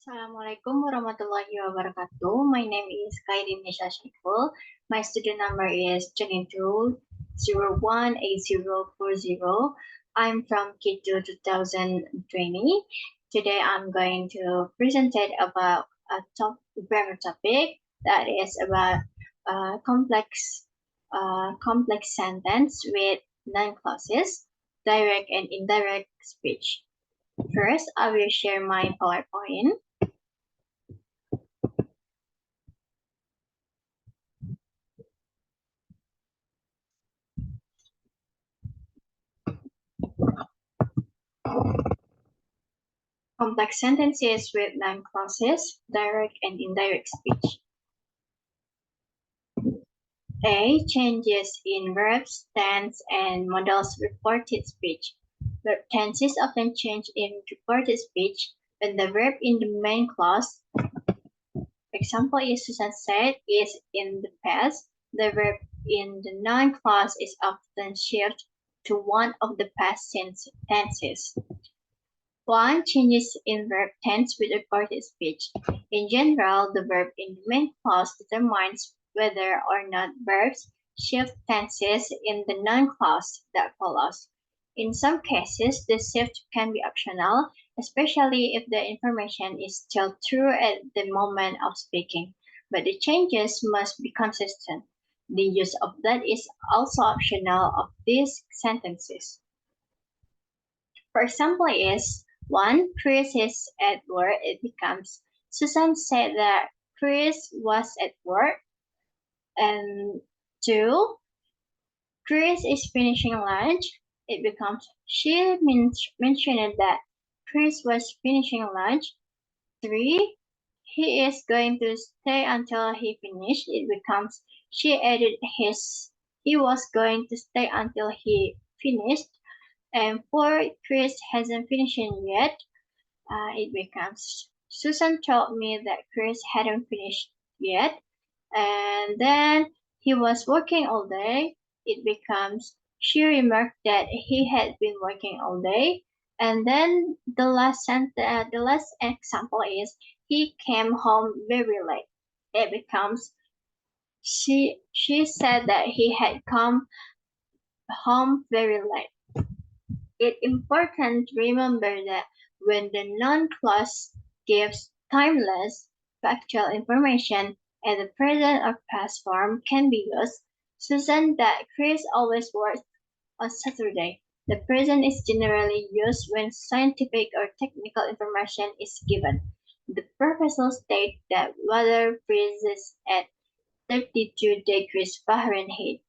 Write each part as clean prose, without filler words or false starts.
Assalamualaikum warahmatullahi wabarakatuh. My name is Kairin Nisha Shikul. My student number is 22018040. I'm from K2 2020. Today I'm going to present about a grammar topic that is about complex sentence with non-clauses, direct and indirect speech. First, I will share my PowerPoint. Complex sentences with noun clauses, direct and indirect speech. A. Changes in verbs, tense, and modals reported speech. Verb tenses often change in reported speech when the verb in the main clause, example is Susan said, is in the past. The verb in the noun clause is often shifted to one of the past tenses. 1. Changes in verb tense with reported speech. In general, the verb in the main clause determines whether or not verbs shift tenses in the noun clause that follows. In some cases, the shift can be optional, especially if the information is still true at the moment of speaking, but the changes must be consistent. The use of that is also optional of these sentences. For example is 1. Chris is at work. It becomes Susan said that Chris was at work. And 2. Chris is finishing lunch. It becomes she mentioned that Chris was finishing lunch. 3. He is going to stay until he finished. It becomes she added he was going to stay until he finished. And 4. Chris hasn't finished yet. It becomes Susan told me that Chris hadn't finished yet. And then he was working all day. It becomes she remarked that he had been working all day. And then the last example is he came home very late. It becomes she said that he had come home very late. It's important to remember that when the noun clause gives timeless, factual information and the present or past form can be used. Susan that Chris always works on Saturday. The present is generally used when scientific or technical information is given. The professor states that weather freezes at 32 degrees Fahrenheit.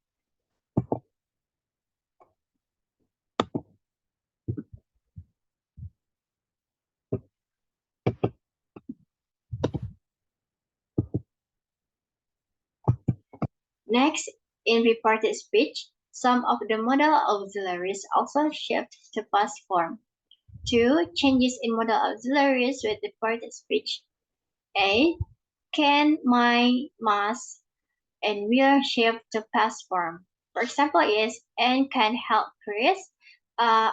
Next, in reported speech, some of the modal auxiliaries also shift to past form. 2. Changes in modal auxiliaries with reported speech. A. Can, might, must, and will shift to past form. For example, is Anne can help Chris. The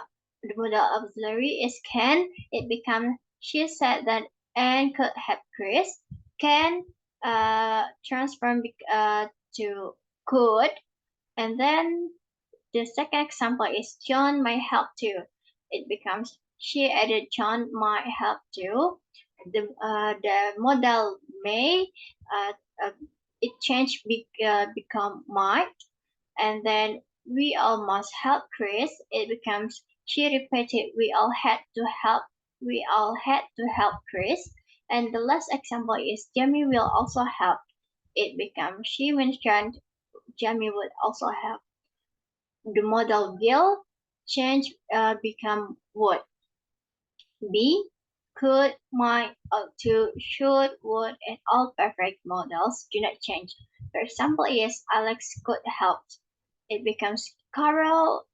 modal auxiliary is can. It becomes she said that Anne could help Chris. Can transform to could. And then the second example is John might help too. It becomes she added John might help too. The modal may it changed become might, and then we all must help Chris. It becomes she repeated we all had to help Chris. And the last example is Jamie will also help. It becomes she mentioned Jamie would also help. The modal will change become would. B. Could, might, ought to, should, would, and all perfect modals do not change. For example is Alex could help. It becomes Carol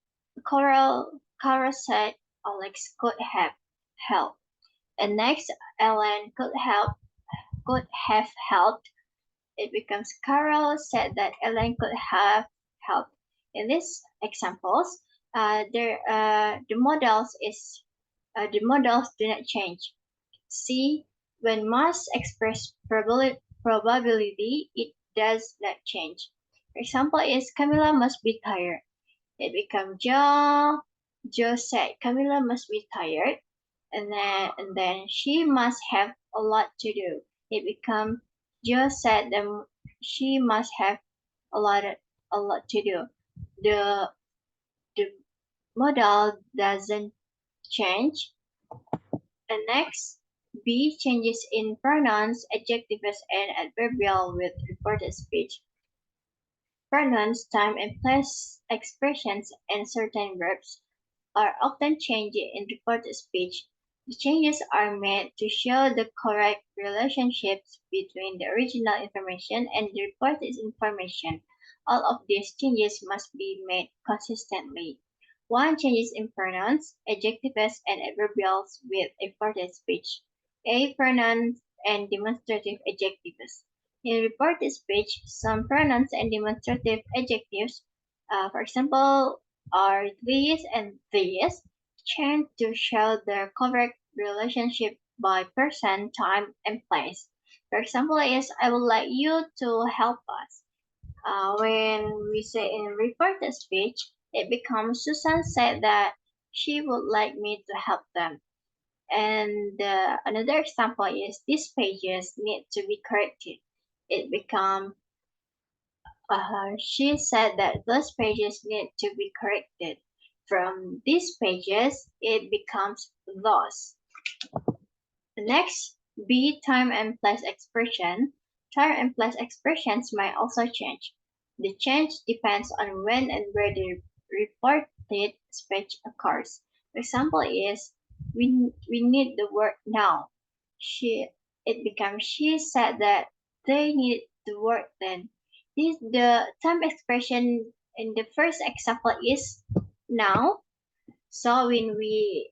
said Alex could have helped. And next, Ellen could have helped. It becomes Carol said that Ellen could have helped. In these examples, the modals do not change. C. When mass express probability, it does not change. For example, is Camilla must be tired. It becomes Joe. Joe said Camilla must be tired, and then she must have a lot to do. It becomes Joe said that she must have a lot a lot to do. The the modal doesn't change. And next, B changes in pronouns, adjectives, and adverbial with reported speech. Pronouns, time and place expressions, and certain verbs are often changed in reported speech. The changes are made to show the correct relationships between the original information and the reported information. All of these changes must be made consistently. One changes in pronouns, adjectives, and adverbials with reported speech. A pronouns and demonstrative adjectives. In reported speech, some pronouns and demonstrative adjectives, for example, are these and these, change to show the correct relationship by person, time, and place. For example, is I would like you to help us. When we say in reported speech, it becomes Susan said that she would like me to help them. And another example is these pages need to be corrected. It becomes she said that those pages need to be corrected. From these pages, it becomes those. The next, B time and place expression. Time and place expressions might also change. The change depends on when and where the reported speech occurs. For example is we need the work now. She it becomes she said that they need the work then. The time expression in the first example is now. So when we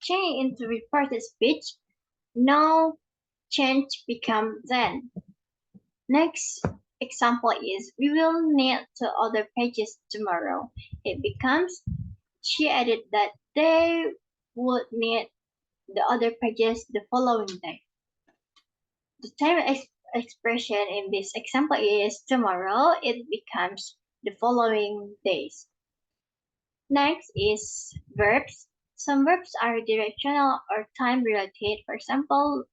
change into reported speech, now change become then. Next example is we will need two other pages tomorrow. It becomes she added that they would need the other pages the following day. The time expression in this example is tomorrow. It becomes the following days. Next is verbs. Some verbs are directional or time related. For example,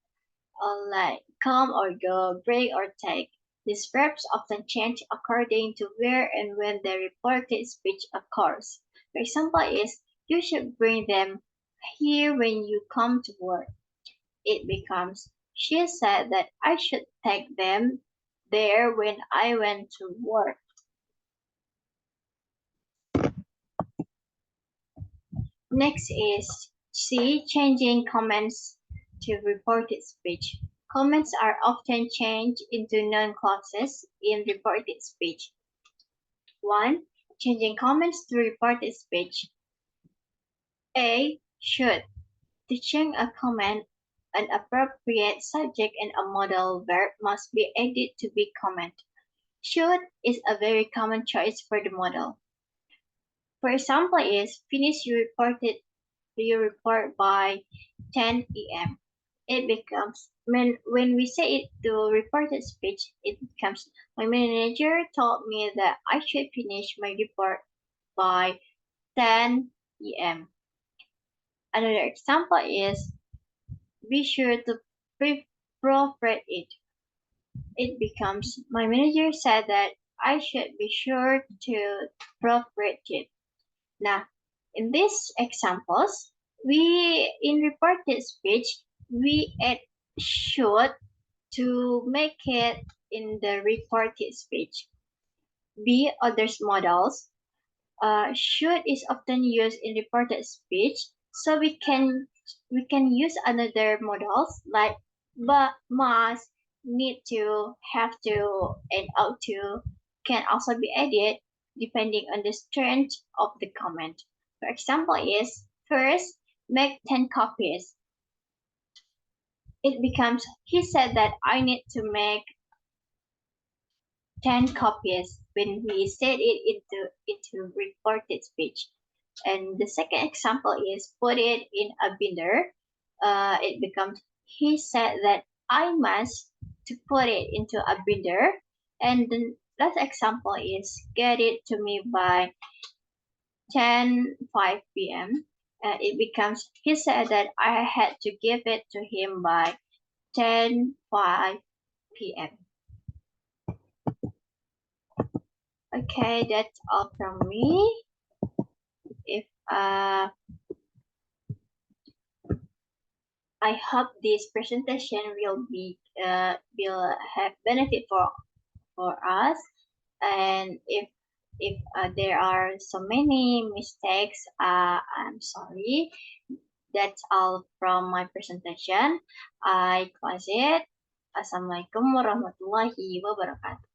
like come or go, break or take. These verbs often change according to where and when the reported speech occurs. For example is you should bring them here when you come to work. It becomes she said that I should take them there when I went to work. Next is C changing comments to reported speech. Comments are often changed into noun clauses in reported speech. 1. Changing comments to reported speech. A. Should. To change a comment, an appropriate subject and a modal verb must be added to be comment. Should is a very common choice for the modal. For example is finish your report by 10 p.m. It becomes when we say it to reported speech, it becomes my manager told me that I should finish my report by 10 p.m. Another example is be sure to proofread it. It becomes my manager said that I should be sure to proofread it. Now, in these examples, we in reported speech we add should to make it in the reported speech. B. Others modals. Should is often used in reported speech, so we can use another modals like but, must, need to, have to, and ought to can also be added depending on the strength of the comment. For example is first make 10 copies. It becomes he said that I need to make 10 copies when we set it into reported speech. And the second example is put it in a binder. It becomes he said that I must to put it into a binder, and the last example is get it to me by 10:05 p.m. It becomes he said that I had to give it to him by 10:05 p.m. Okay, that's all from me. If I hope this presentation will have benefit for us. And if there are so many mistakes, I'm sorry. That's all from my presentation. I close it. Assalamualaikum warahmatullahi wabarakatuh.